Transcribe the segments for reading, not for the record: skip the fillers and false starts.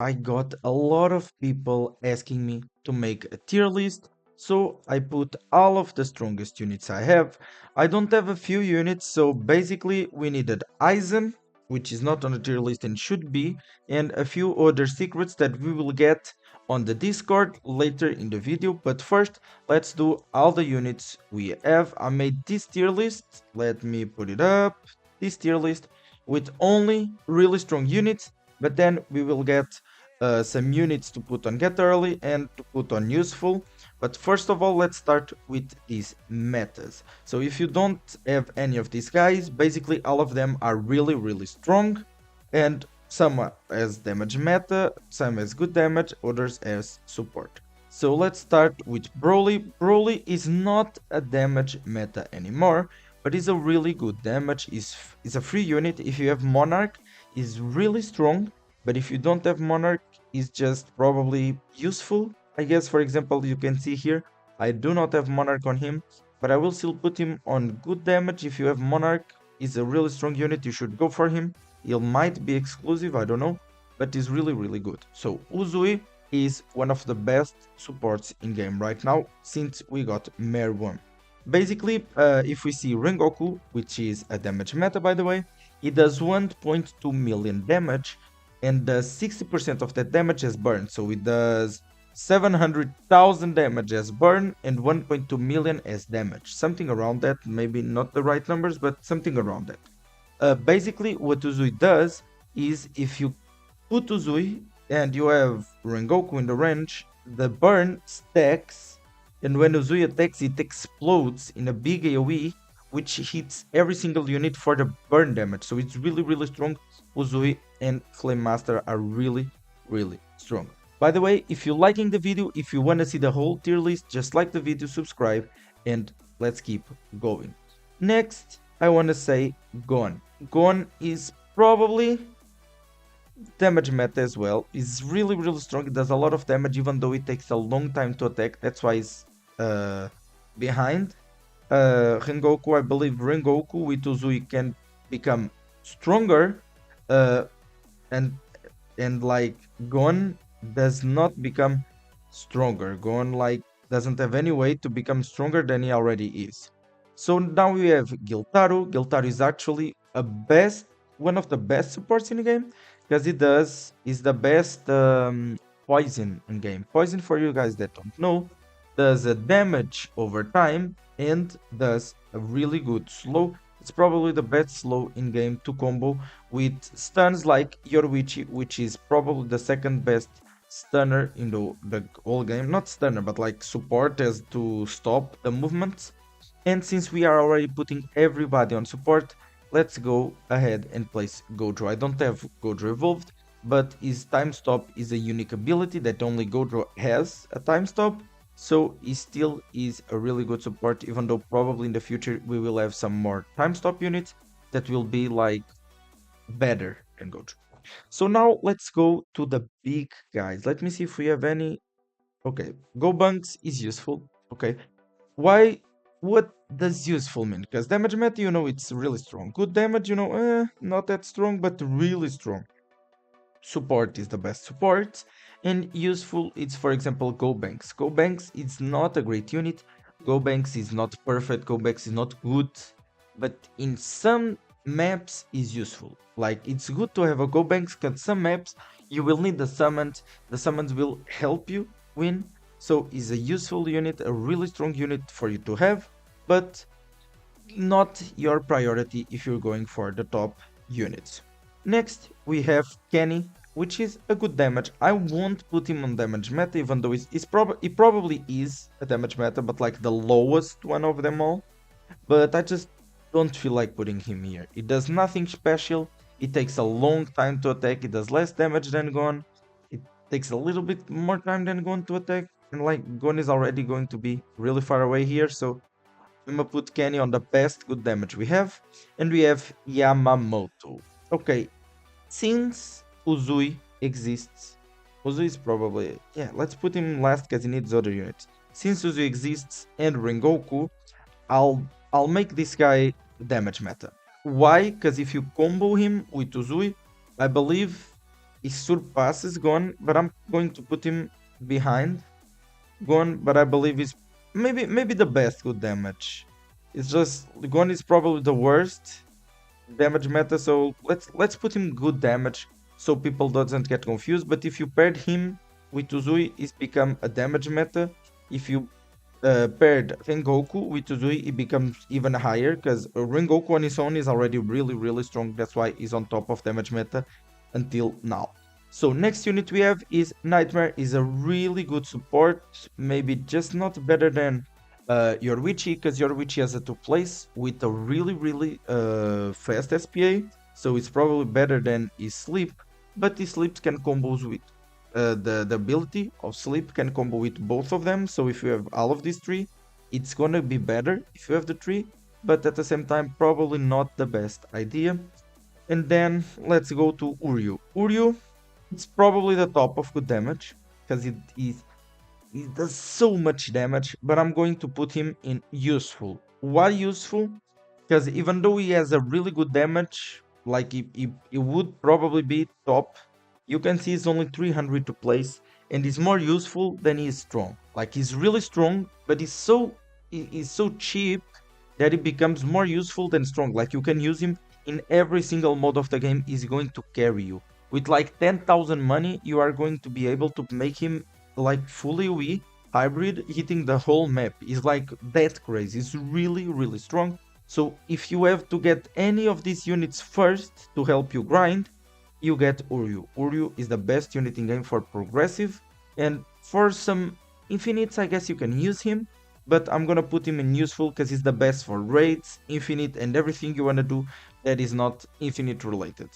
I got a lot of people asking me to make a tier list, so I put all of the strongest units I have. I don't have a few units, so basically we needed Eisen, which is not on the tier list and should be, and a few other secrets that we will get on the Discord later in the video. But first, let's do all the units we have. I made this tier list, let me put it up, this tier list with only really strong units, but then we will get some units to put on get early and to put on useful. But first of all, let's start with these metas. So if you don't have any of these guys, basically all of them are really strong, and some as damage meta, some as good damage, others as support. So let's start with Broly. Broly is not a damage meta anymore, but is a really good damage. Is a free unit. If you have Monarch, is really strong, but if you don't have Monarch, is just probably useful. I guess, for example, you can see here, I do not have Monarch on him, but I will still put him on good damage. If you have Monarch, is a really strong unit, you should go for him. He might be exclusive, I don't know, but is really good. So Uzui is one of the best supports in game right now, since we got Mare 1. Basically, if we see Rengoku, which is a damage meta by the way, it does 1.2 million damage, and does 60% of that damage as burn, so it does 700,000 damage as burn and 1.2 million as damage, something around that, maybe not the right numbers, but something around that. Basically what Uzui does is, if you put Uzui and you have Rengoku in the range, the burn stacks, and when Uzui attacks it explodes in a big AoE, which hits every single unit for the burn damage, so it's really strong. Uzui and Flame Master are really strong. By the way, if you're liking the video, if you want to see the whole tier list, just like the video, subscribe, and let's keep going. Next, I want to say Gon. Gon is probably damage meta as well. Is really strong. It does a lot of damage, even though it takes a long time to attack. That's why it's behind. Rengoku, I believe Rengoku with Uzui can become stronger, uh, and like Gon does not become stronger. Gon like doesn't have any way to become stronger than he already is. So now we have Giltaru. Giltaru is actually one of the best supports in the game, because is the best poison in game. Poison, for you guys that don't know, does a damage over time and does a really good slow. It's probably the best slow in game to combo with stuns like Yoruichi, which is probably the second best stunner in the whole game. Not stunner, but like support as to stop the movements. And since we are already putting everybody on support, let's go ahead and place Gojo. I don't have Gojo evolved, but his time stop is a unique ability that only Gojo has a time stop. So he still is a really good support, even though probably in the future we will have some more time stop units that will be like better than Gojo. So now let's go to the big guys. Let me see if we have any. Okay, Go Bunks is useful. Okay, why? What does useful mean? Because damage meta, it's really strong. Good damage, not that strong, but really strong. Support is the best support, and useful it's, for example, Go Banks. Go Banks is not a great unit. Go Banks is not perfect. Go Banks is not good, but in some maps is useful. Like, it's good to have a Go Banks, because some maps you will need the summons. The summons will help you win. So is a useful unit, a really strong unit for you to have, but not your priority if you're going for the top units. Next, we have Kenny, which is a good damage. I won't put him on damage meta, even though he probably is a damage meta, but like the lowest one of them all. But I just don't feel like putting him here. It does nothing special. It takes a long time to attack. It does less damage than Gon. It takes a little bit more time than Gon to attack. And like Gon is already going to be really far away here, so I'm gonna put Kenny on the best good damage we have. And we have Yamamoto. Okay, since Uzui exists, Uzui is probably, yeah, let's put him last because he needs other units. Since Uzui exists and Rengoku, I'll make this guy damage meta. Why? Because if you combo him with Uzui, I believe he surpasses Gon, but I'm going to put him behind Gon, but I believe he's maybe the best good damage. It's just Gon is probably the worst damage meta, so let's put him good damage so people doesn't get confused. But if you paired him with Uzui, it's become a damage meta. If you paired Rengoku with Uzui, it becomes even higher because Rengoku on his own is already really strong. That's why he's on top of damage meta until now. So next unit we have is Nightmare. Is a really good support, maybe just not better than Yoruichi, because Yoruichi has a 2 place with a really fast SPA, so it's probably better than his Sleep, but his Sleep can combos with the ability of Sleep can combo with both of them, so if you have all of these 3, it's gonna be better if you have the 3, but at the same time probably not the best idea. And then let's go to Uryu. Uryu, it's probably the top of good damage, because he does so much damage, but I'm going to put him in useful. Why useful? Because even though he has a really good damage, like he would probably be top, you can see he's only 300 to place, and he's more useful than he is strong. Like he's really strong, but he's so cheap that it becomes more useful than strong. Like you can use him in every single mode of the game. He's going to carry you. With like 10,000 money, you are going to be able to make him like fully Wii hybrid, hitting the whole map. Is like that crazy. It's really strong. So if you have to get any of these units first to help you grind, you get Uryu. Uryu is the best unit in game for progressive, and for some infinites I guess you can use him, but I'm gonna put him in useful because he's the best for raids, infinite, and everything you wanna do that is not infinite related.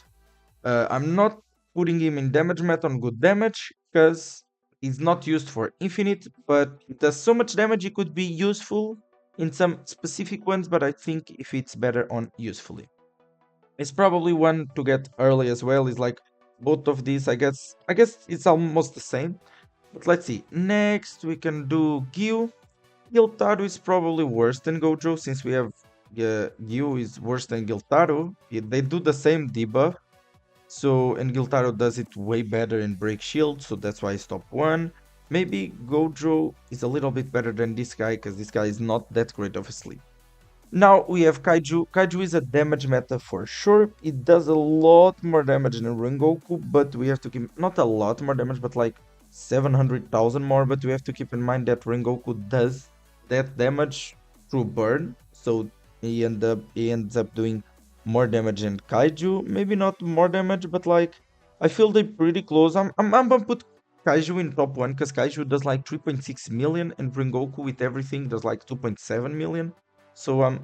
I'm not putting him in damage meta on good damage because he's not used for infinite, but it does so much damage it could be useful in some specific ones, but I think if it's better on usefully. It's probably one to get early as well. Is like both of these, I guess it's almost the same. But let's see. Next we can do Gyu. Gyutaro is probably worse than Gojo since we have Gyu is worse than Gyutaro. They do the same debuff. So, and Gyutaro does it way better in Break Shield, so that's why it's top 1. Maybe Gojo is a little bit better than this guy, because this guy is not that great of a sleep. Now we have Kaiju. Kaiju is a damage meta for sure. It does a lot more damage than Rengoku, but we have to keep, not a lot more damage, but like 700,000 more, but we have to keep in mind that Rengoku does that damage through burn, so he ends up doing more damage than Kaiju. Maybe not more damage, but like I feel they're pretty close. I'm gonna put Kaiju in top 1 because Kaiju does like 3.6 million and Rengoku with everything does like 2.7 million. So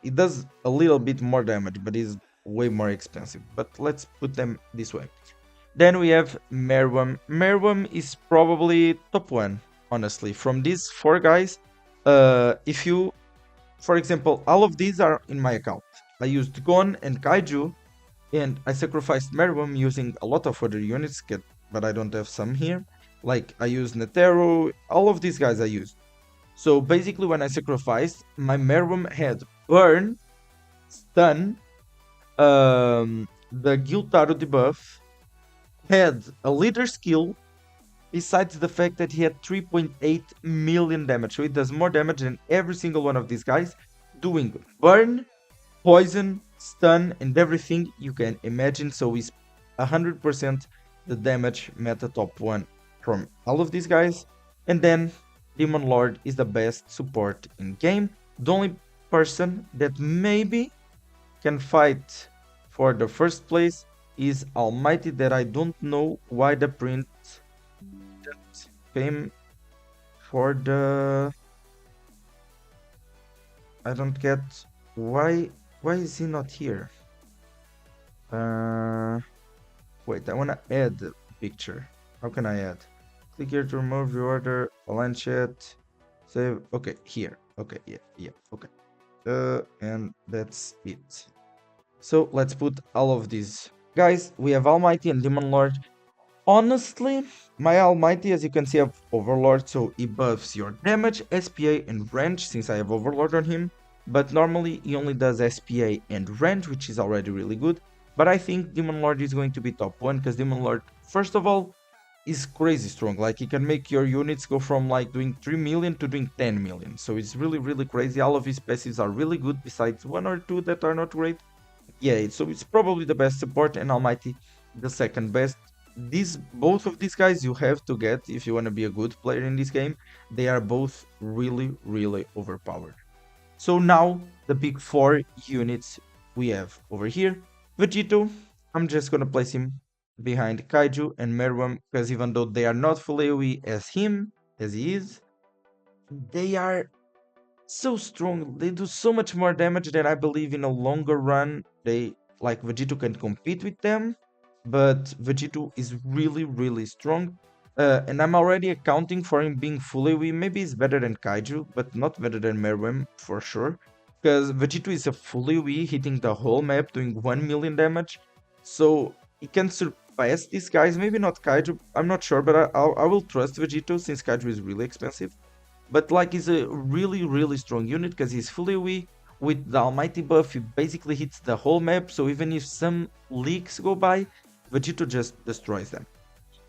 it does a little bit more damage, but is way more expensive. But let's put them this way. Then we have Merwam. Merwam is probably top 1, honestly. From these 4 guys, if you, for example, all of these are in my account. I used Gon and Kaiju, and I sacrificed Merwam using a lot of other units, but I don't have some here. Like I used Netero, all of these guys I used. So basically when I sacrificed, my Merwam had Burn, Stun, the Gyutaro debuff, had a leader skill, besides the fact that he had 3.8 million damage. So it does more damage than every single one of these guys, doing Burn, Poison, Stun, and everything you can imagine. So he's 100% the damage meta top 1 from all of these guys. And then Demon Lord is the best support in game. The only person that maybe can fight for the first place is Almighty, that I don't know why the print that came for the... I don't get why is he not here? Wait, I wanna add a picture. How can I add? Click here to remove your order, align chat, save. Okay, here. Okay, yeah, okay. And that's it. So let's put all of these guys. We have Almighty and Demon Lord. Honestly, my Almighty, as you can see, I have Overlord, so he buffs your damage, SPA, and range since I have Overlord on him. But normally he only does SPA and range, which is already really good. But I think Demon Lord is going to be top 1 because Demon Lord, first of all, is crazy strong. Like he can make your units go from like doing 3 million to doing 10 million. So it's really, really crazy. All of his passives are really good besides one or two that are not great. Yeah, so it's probably the best support and Almighty the second best. These both of these guys you have to get if you want to be a good player in this game. They are both really, really overpowered. So now the big 4 units we have over here. Vegito, I'm just gonna place him behind Kaiju and Merwam because even though they are not full AoE as him, as he is, they are so strong. They do so much more damage that I believe in a longer run, they like Vegito can compete with them. But Vegito is really, really strong. And I'm already accounting for him being fully AoE. Maybe he's better than Kaiju, but not better than Meruem for sure. Because Vegito is a fully AoE, hitting the whole map, doing 1 million damage. So he can surpass these guys. Maybe not Kaiju, I'm not sure, but I will trust Vegito since Kaiju is really expensive. But like he's a really, really strong unit because he's fully AoE. With the Almighty buff, he basically hits the whole map, so even if some leaks go by, Vegito just destroys them.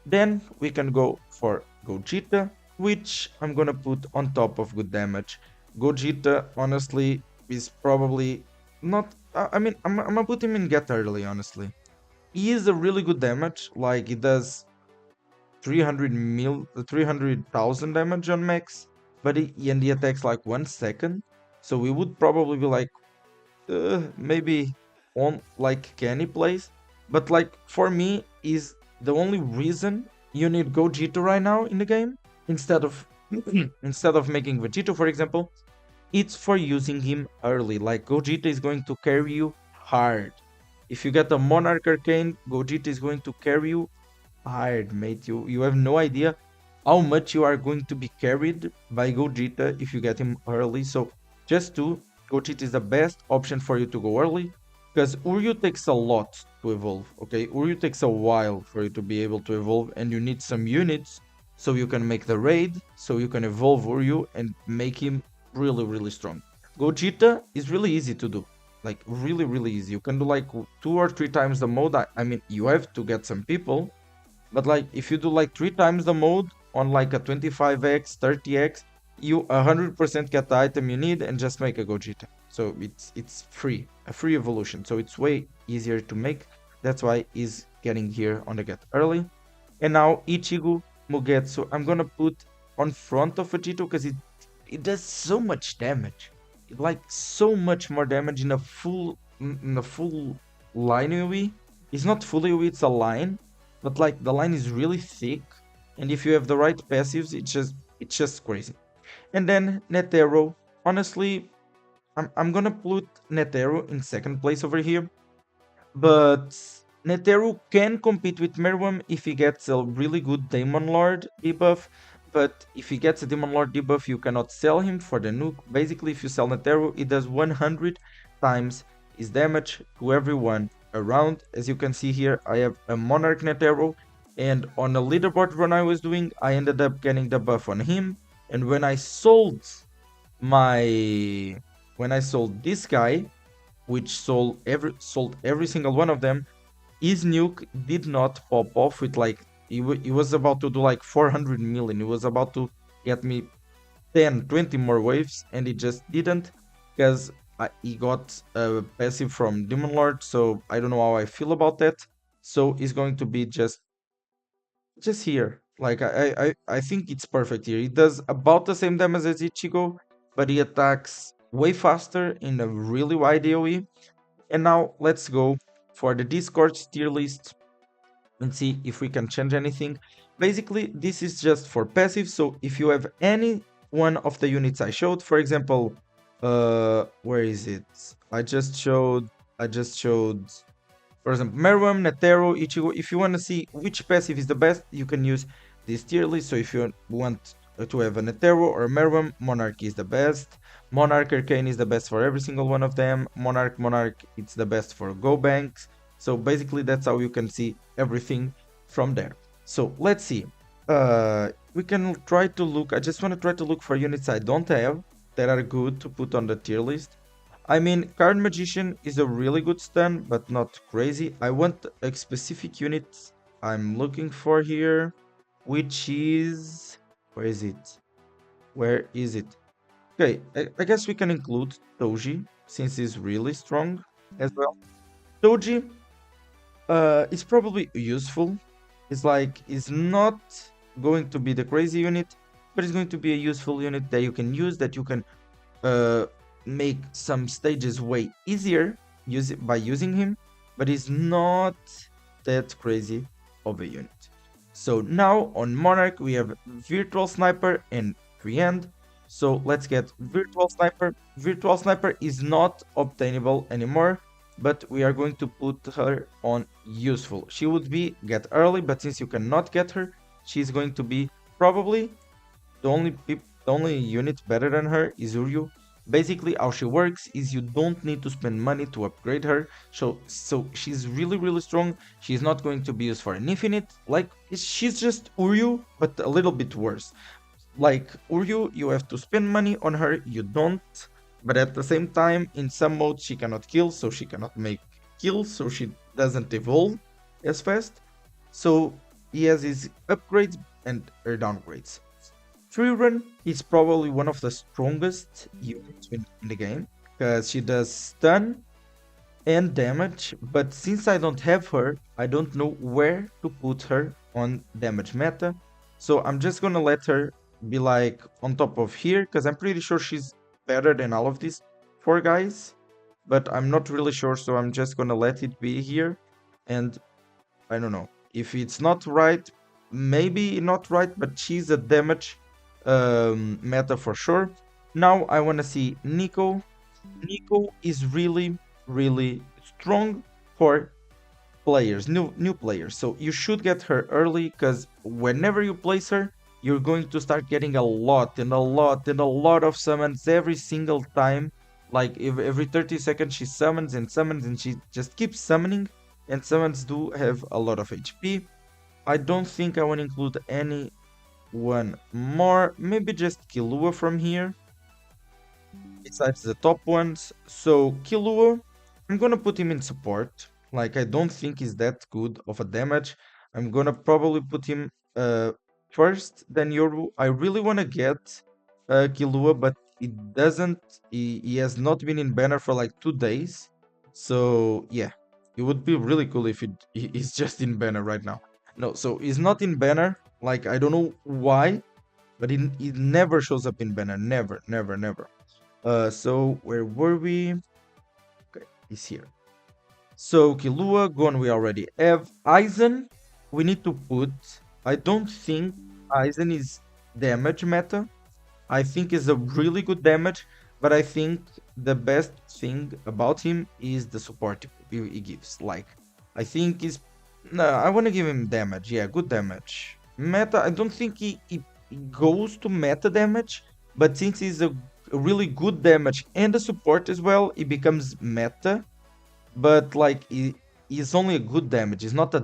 Then we can go for Gogeta, which I'm gonna put on top of good damage. Gogeta, honestly, is probably not... I mean, I'm gonna put him in get early, honestly. He is a really good damage, like he does 300,000 damage on max, but he attacks like 1 second, so we would probably be like maybe on like Kenny plays, but like for me is the only reason you need Gogeta right now in the game instead of instead of making Vegito, for example. It's for using him early. Like Gogeta is going to carry you hard. If you get a Monarch Arcane, Gogeta is going to carry you hard, mate. You have no idea how much you are going to be carried by Gogeta if you get him early. So just do, Gogeta is the best option for you to go early because Uryu takes a lot to evolve. Okay, Uryu takes a while for you to be able to evolve, and you need some units so you can make the raid, so you can evolve Uryu and make him really, really strong. Gogeta is really easy to do. Like really, really easy. You can do like 2 or 3 times the mode. I mean, you have to get some people, but like if you do like 3 times the mode on like a 25x, 30x, you 100% get the item you need and just make a Gogeta. So it's free, a free evolution. So it's way easier to make. That's why he's getting here on the get early. And now Ichigo Mugetsu, I'm gonna put on front of Vegito because it does so much damage. Like so much more damage in a full line AoE. It's not full AoE, it's a line, but like the line is really thick, and if you have the right passives, it's just crazy. And then Netero, honestly, I'm gonna put Netero in second place over here, but Netero can compete with Meruem if he gets a really good Demon Lord debuff. But if he gets a Demon Lord debuff, you cannot sell him for the nuke. Basically, if you sell Netero, it does 100 times his damage to everyone around. As you can see here, I have a Monarch Netero, and on a leaderboard run I was doing, I ended up getting the buff on him. And when I sold this guy, which sold every single one of them, his nuke did not pop off with like he was about to do like 400 million. He was about to get me 10, 20 more waves, and it just didn't because he got a passive from Demon Lord. So I don't know how I feel about that. So he's going to be just here. Like I think it's perfect here. He does about the same damage as Ichigo, but he attacks way faster in a really wide AoE. And now let's go for the Discord tier list and see if we can change anything. Basically, this is just for passive, so if you have any one of the units I showed, for example, where is it? I just showed, for example, Meruem, Netero, Ichigo. If you want to see which passive is the best, you can use this tier list. So if you want to have a Netero or a Meruem, Monarch is the best. Monarch Arcane is the best for every single one of them. Monarch, it's the best for Go Banks. So basically that's how you can see everything from there. So let's see. We can try to look, I just want to try to look for units I don't have that are good to put on the tier list. I mean, Card Magician is a really good stun, but not crazy. I want a specific unit I'm looking for here, which is... Where is it? Where is it? Okay, I guess we can include Toji, since he's really strong as well. Toji it's probably useful. It's like it's not going to be the crazy unit, but it's going to be a useful unit that you can use, that you can uh, make some stages way easier by using him, but it's not that crazy of a unit. So now on Monarch we have Virtual Sniper and Treant. So let's get Virtual Sniper. Virtual Sniper is not obtainable anymore, but we are going to put her on useful. She would be get early, but since you cannot get her, she's going to be probably the only unit better than her is Uryu. Basically, how she works is you don't need to spend money to upgrade her. So she's really strong. She's not going to be used for an infinite. Like she's just Uryu, but a little bit worse. Like Uryu, you have to spend money on her. You don't. But at the same time, in some modes she cannot kill, so she cannot make kills, so she doesn't evolve as fast. So he has his upgrades and her downgrades. Free Run is probably one of the strongest units in the game because she does stun and damage, but since I don't have her, I don't know where to put her on damage meta. So I'm just gonna let her be like on top of here because I'm pretty sure she's better than all of these four guys, but I'm not really sure, so I'm just gonna let it be here. And I don't know if it's not right, maybe not right, but she's a damage meta for sure. Now I want to see Nico. Nico is really strong for players, new players. So you should get her early because whenever you place her, you're going to start getting a lot and a lot and a lot of summons every single time. Like if every 30 seconds she summons and she just keeps summoning, and summons do have a lot of HP. I don't think I want to include anyone more, maybe just Killua from here besides the top ones. So Killua, I'm gonna put him in support. Like I don't think he's that good of a damage. I'm gonna probably put him first, then Yoru. I really wanna get Killua, but it doesn't. He has not been in banner for like 2 days. So yeah, it would be really cool if he's just in banner right now. No, so he's not in banner. Like I don't know why, but it never shows up in banner. Never. So where were we? Okay, he's here. So Killua, Gon we already have. Aizen, we need to put. I don't think Aizen is damage meta. I think is a really good damage, but I think the best thing about him is the support he gives. Like, I think is no, I want to give him damage. Yeah, good damage. Meta, I don't think he goes to meta damage, but since he's a really good damage and a support as well, it becomes meta. But like, he's only a good damage. It's not a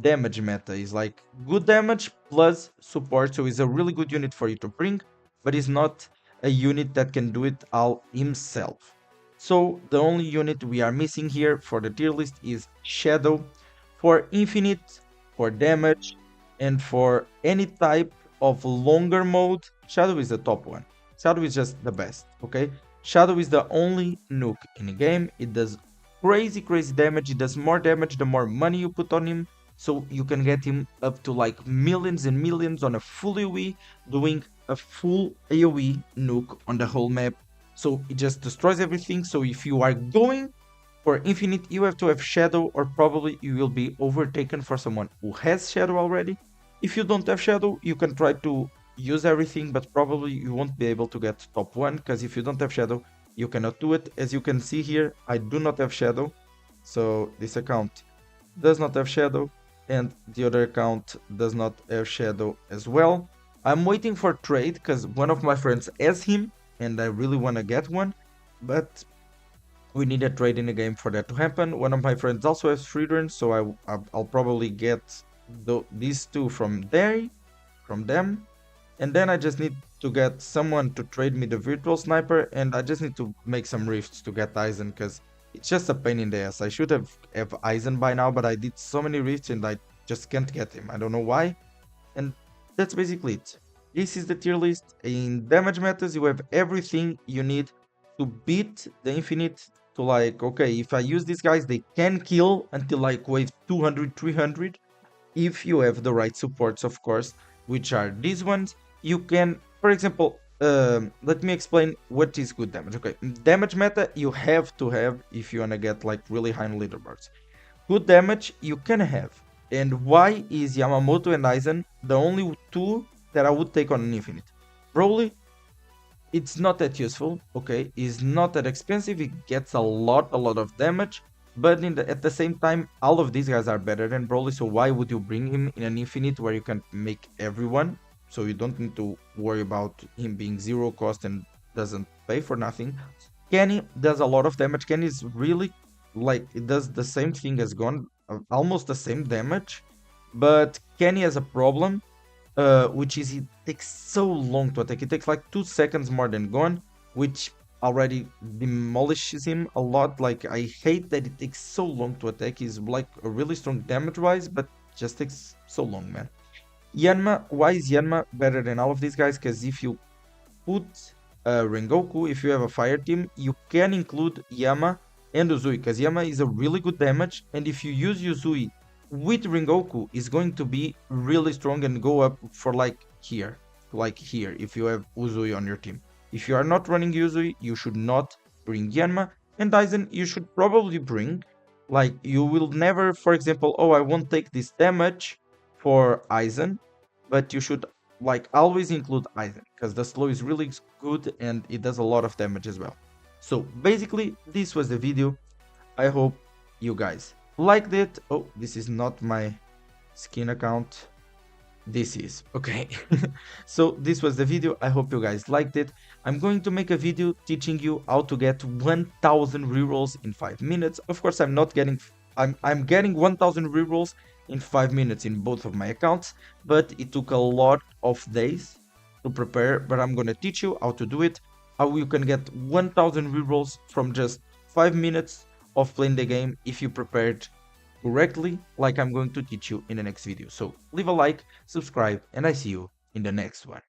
damage meta. It's like good damage plus support. So he's a really good unit for you to bring, but he's not a unit that can do it all himself. So the only unit we are missing here for the tier list is Shadow for infinite, for damage, and for any type of longer mode. Shadow is the top one. Shadow is just the best, okay? Shadow is the only nuke in the game. It does crazy damage. It does more damage the more money you put on him. So you can get him up to like millions and millions on a full AoE, doing a full AoE nuke on the whole map. So it just destroys everything. So if you are going for infinite, you have to have Shadow, or probably you will be overtaken for someone who has Shadow already. If you don't have Shadow, you can try to use everything, but probably you won't be able to get top 1, because if you don't have Shadow, you cannot do it. As you can see here, I do not have Shadow, so this account does not have Shadow, and the other account does not have Shadow as well. I'm waiting for trade, because one of my friends has him, and I really want to get one, but we need a trade in the game for that to happen. One of my friends also has free run, so I'll probably get these two from them, and then I just need to get someone to trade me the virtual sniper, and I just need to make some rifts to get Eisen, because it's just a pain in the ass. I should have Eisen by now, but I did so many rifts and I just can't get him. I don't know why. And that's basically it. This is the tier list. In damage matters, you have everything you need to beat the infinite, to like, okay, if I use these guys, they can kill until like wave 200, 300. If you have the right supports, of course, which are these ones. You can, for example, let me explain what is good damage. Okay, damage meta you have to have if you want to get like really high leaderboards. Good damage you can have. And why is Yamamoto and Aizen the only two that I would take on an infinite? Broly, it's not that useful, okay? It's not that expensive, it gets a lot of damage, but at the same time, all of these guys are better than Broly, so why would you bring him in an infinite where you can make everyone? So you don't need to worry about him being zero cost and doesn't pay for nothing. Kenny does a lot of damage. Kenny is really, like, it does the same thing as Gon, almost the same damage, but Kenny has a problem, which is it takes so long to attack. It takes like 2 seconds more than Gon, which already demolishes him a lot. Like, I hate that it takes so long to attack. He's like a really strong damage wise, but just takes so long, man. Yanma, why is Yanma better than all of these guys? Because if you put Rengoku, if you have a fire team, you can include Yama and Uzui, because Yama is a really good damage, and if you use Uzui with Rengoku, is going to be really strong and go up for like here, if you have Uzui on your team. If you are not running Uzui, you should not bring Yanma, and Aizen you should probably bring. Like, you will never, for example, oh, I won't take this damage for Aizen, but you should like always include Aizen, because the slow is really good and it does a lot of damage as well. So basically, this was the video. I hope you guys liked it. Oh, this is not my skin account. This is okay. So this was the video. I hope you guys liked it. I'm going to make a video teaching you how to get 1000 rerolls in 5 minutes. Of course, I'm getting 1000 rerolls in 5 minutes in both of my accounts, but it took a lot of days to prepare. But I'm gonna teach you how to do it, how you can get 1000 rerolls from just 5 minutes of playing the game if you prepared correctly, like I'm going to teach you in the next video. So leave a like, subscribe, and I see you in the next one.